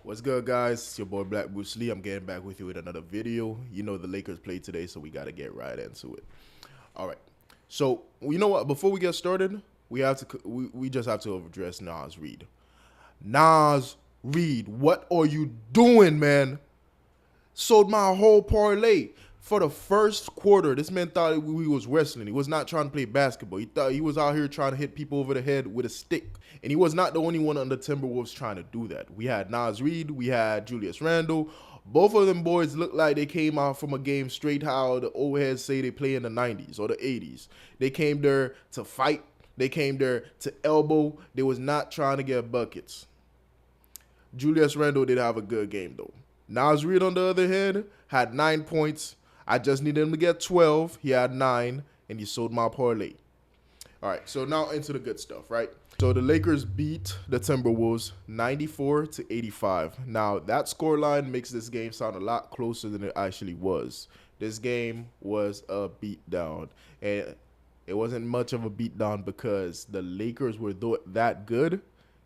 What's good, guys? It's your boy Black Bruce Lee. I'm getting back with you with another video. You know the Lakers played today, so we got to get right into it. All right. So you know what? Before we get started, we just have to address Nas Reed. Nas Reed, what are you doing, man? Sold my whole parlay for the first quarter. This man thought we was wrestling. He was not trying to play basketball. He thought he was out here trying to hit people over the head with a stick. And he was not the only one on the Timberwolves trying to do that. We had Nas Reed. We had Julius Randle. Both of them boys looked like they came out from a game straight how the old heads say they play in the 90s or the 80s. They came there to fight. They came there to elbow. They was not trying to get buckets. Julius Randle did have a good game, though. Nas Reed, on the other hand, had 9 points. I just needed him to get 12. He had 9, and he sold my parlay. All right, so now into the good stuff, right? So the Lakers beat the Timberwolves 94-85. Now, that scoreline makes this game sound a lot closer than it actually was. This game was a beatdown, and it wasn't much of a beatdown because the Lakers were that good.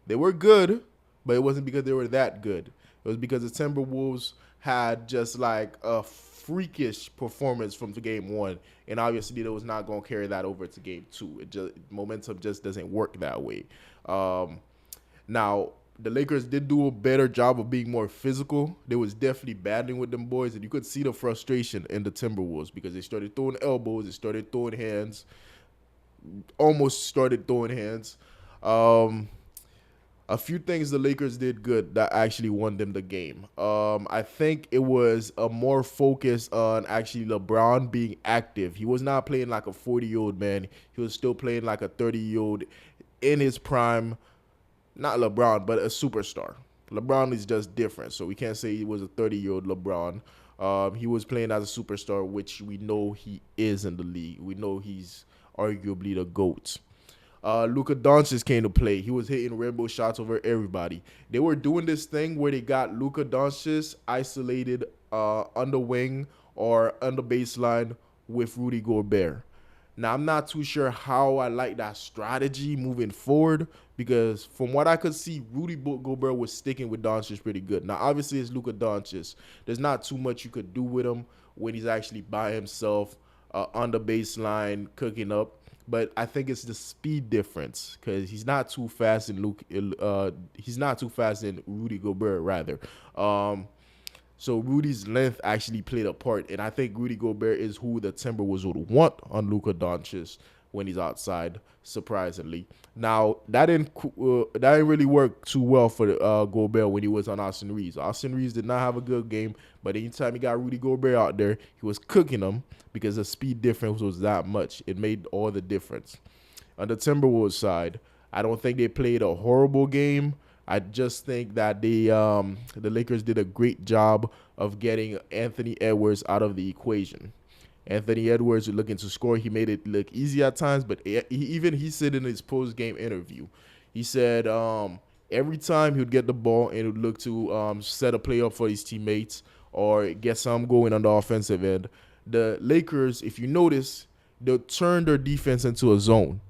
They were good, but it wasn't because they were that good. It was because the Timberwolves had just like a freakish performance from game one, and obviously they was not going to carry that over to game two. Momentum just doesn't work that way. Now, the Lakers did do a better job of being more physical. They was definitely battling with them boys, and you could see the frustration in the Timberwolves because they started throwing elbows, they started throwing hands, almost started throwing hands. A few things the Lakers did good that actually won them the game. I think it was a more focus on actually LeBron being active. He was not playing like a 40-year-old man. He was still playing like a 30-year-old in his prime. Not LeBron, but a superstar. LeBron is just different, so we can't say he was a 30-year-old LeBron. He was playing as a superstar, which we know he is in the league. We know he's arguably the GOAT. Luka Doncic came to play. He was hitting rainbow shots over everybody. They were doing this thing where they got Luka Doncic isolated on the wing or on the baseline with Rudy Gobert. Now, I'm not too sure how I like that strategy moving forward because from what I could see, Rudy Gobert was sticking with Doncic pretty good. Now, obviously, it's Luka Doncic. There's not too much you could do with him when he's actually by himself on the baseline cooking up. But I think it's the speed difference because he's not too fast in he's not too fast in Rudy Gobert rather. So Rudy's length actually played a part, and I think Rudy Gobert is who the Timberwolves would want on Luka Doncic when he's outside. Surprisingly, now that didn't really work too well for Gobert when he was on Austin Reeves. Austin Reeves did not have a good game, but anytime he got Rudy Gobert out there, he was cooking them because the speed difference was that much. It made all the difference. On the Timberwolves side, I don't think they played a horrible game. I just think that the Lakers did a great job of getting Anthony Edwards out of the equation. Anthony Edwards was looking to score. He made it look easy at times, but he said in his post-game interview, he said every time he would get the ball and would look to set a play up for his teammates or get some going on the offensive end, the Lakers, if you notice, they'll turn their defense into a zone.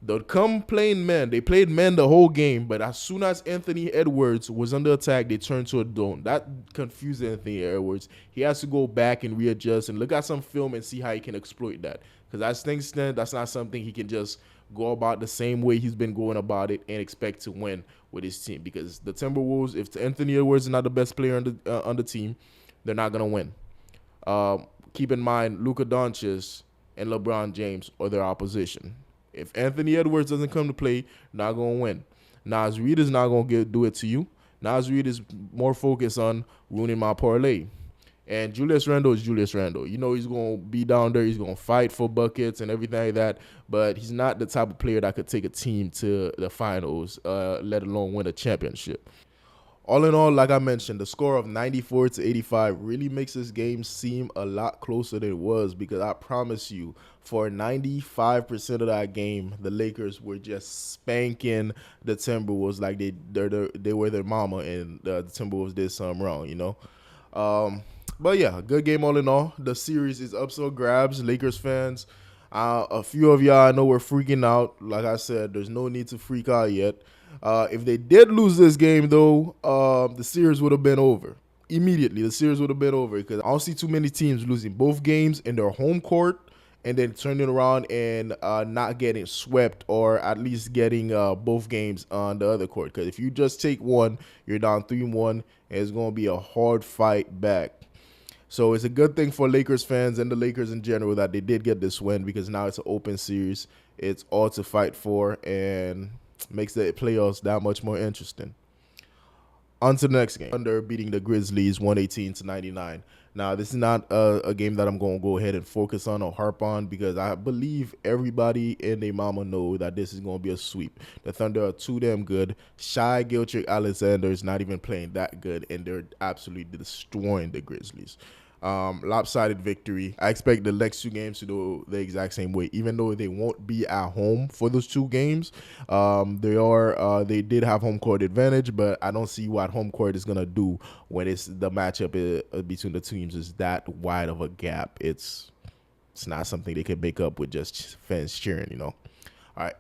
They'll come playing men. They played men the whole game, but as soon as Anthony Edwards was under attack, they turned to a zone. That confused Anthony Edwards. He has to go back and readjust and look at some film and see how he can exploit that. Because as things stand, that's not something he can just go about the same way he's been going about it and expect to win with his team. Because the Timberwolves, if Anthony Edwards is not the best player on the team, they're not going to win. Keep in mind, Luka Doncic and LeBron James are their opposition. If Anthony Edwards doesn't come to play, not going to win. Nas Reed is not going to do it to you. Nas Reed is more focused on ruining my parlay. And Julius Randle is Julius Randle. You know he's going to be down there. He's going to fight for buckets and everything like that. But he's not the type of player that could take a team to the finals, let alone win a championship. All in all, like I mentioned, the score of 94-85 really makes this game seem a lot closer than it was because I promise you, for 95% of that game, the Lakers were just spanking the Timberwolves like they were their mama, and the Timberwolves did something wrong, you know. But yeah, good game all in all. The series is up for grabs, Lakers fans. A few of y'all I know were freaking out. Like I said, there's no need to freak out yet. If they did lose this game, though, the series would have been over immediately. The series would have been over because I don't see too many teams losing both games in their home court and then turning around and not getting swept, or at least getting both games on the other court. Because if you just take one, you're down 3-1, and it's going to be a hard fight back. So it's a good thing for Lakers fans and the Lakers in general that they did get this win, because now it's an open series. It's all to fight for and makes the playoffs that much more interesting. On to the next game. Thunder beating the Grizzlies 118-99. Now, this is not a game that I'm going to go ahead and focus on or harp on, because I believe everybody and their mama know that this is going to be a sweep. The Thunder are too damn good. Shai Gilgeous-Alexander is not even playing that good, and they're absolutely destroying the Grizzlies. Lopsided victory. I expect the next two games to go the exact same way, even though they won't be at home for those two games. They did have home court advantage, but I don't see what home court is gonna do when it's the matchup between the teams is that wide of a gap. It's not something they can make up with just fans cheering, you know. All right.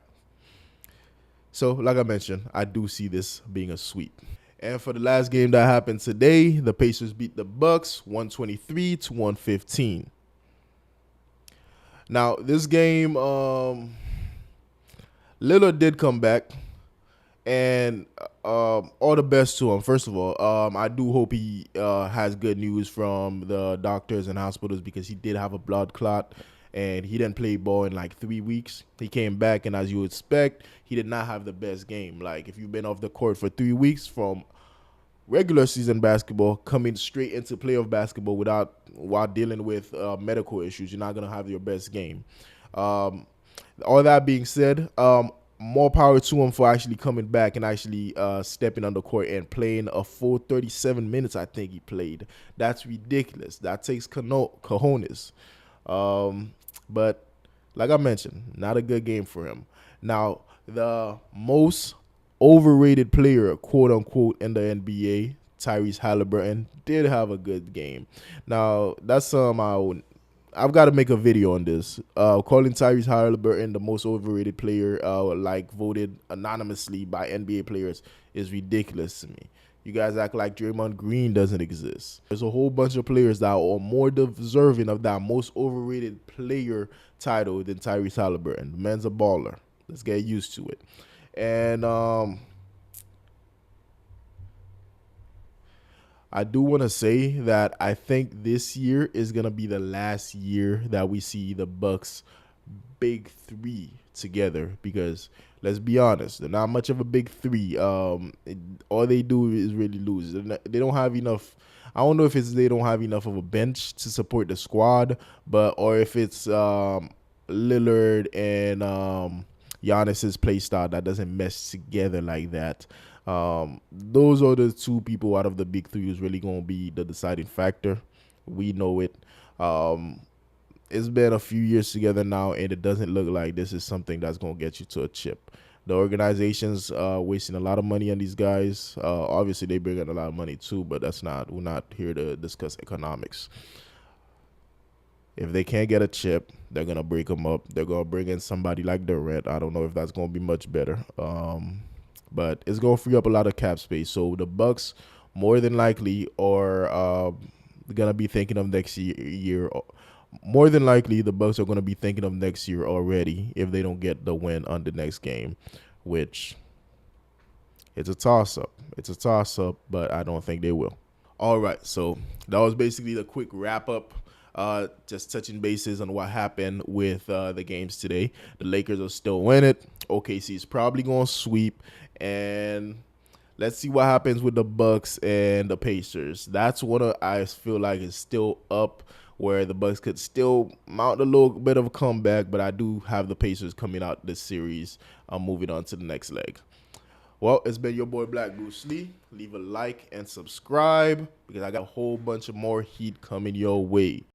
So, like I mentioned, I do see this being a sweep. And for the last game that happened today, the Pacers beat the Bucks 123-115. Now, this game, Lillard did come back, and all the best to him. First of all, I do hope he has good news from the doctors and hospitals, because he did have a blood clot, and he didn't play ball in like 3 weeks. He came back, and as you would expect, he did not have the best game. Like, if you've been off the court for 3 weeks from regular season basketball, coming straight into playoff basketball while dealing with medical issues, you're not going to have your best game. All that being said, more power to him for actually coming back and actually stepping on the court and playing a full 37 minutes. I think he played. That's ridiculous. That takes cojones. But like I mentioned, not a good game for him. Now, the most overrated player, quote unquote, in the NBA, Tyrese Halliburton, did have a good game. Now, that's I've got to make a video on this. Calling Tyrese Halliburton the most overrated player, voted anonymously by NBA players, is ridiculous to me. You guys act like Draymond Green doesn't exist. There's a whole bunch of players that are more deserving of that most overrated player title than Tyrese Halliburton. The man's a baller. Let's get used to it. And I do want to say that I think this year is going to be the last year that we see the Bucks big three together, because let's be honest, they're not much of a big three. All they do is really lose. They don't have enough. I don't know if it's they don't have enough of a bench to support the squad, or if it's Lillard and Giannis's play style that doesn't mesh together like that. Those are the two people out of the big three who's really going to be the deciding factor. We know it. It's been a few years together now, and it doesn't look like this is something that's going to get you to a chip. The organization's wasting a lot of money on these guys. Obviously, they bring in a lot of money too, but we're not here to discuss economics. If they can't get a chip, they're going to break them up. They're going to bring in somebody like Durant. I don't know if that's going to be much better. But it's going to free up a lot of cap space. So the Bucks, more than likely, are going to be thinking of next year. More than likely, the Bucks are going to be thinking of next year already if they don't get the win on the next game, which it's a toss-up. It's a toss-up, but I don't think they will. All right, so that was basically the quick wrap-up. Just touching bases on what happened with the games today. The Lakers are still winning it. OKC is probably going to sweep, and let's see what happens with the Bucks and the Pacers. That's what I feel like is still up, where the Bucks could still mount a little bit of a comeback, but I do have the Pacers coming out this series. I'm moving on to the next leg. Well, it's been your boy Black Bruce Lee. Leave a like and subscribe, because I got a whole bunch of more heat coming your way.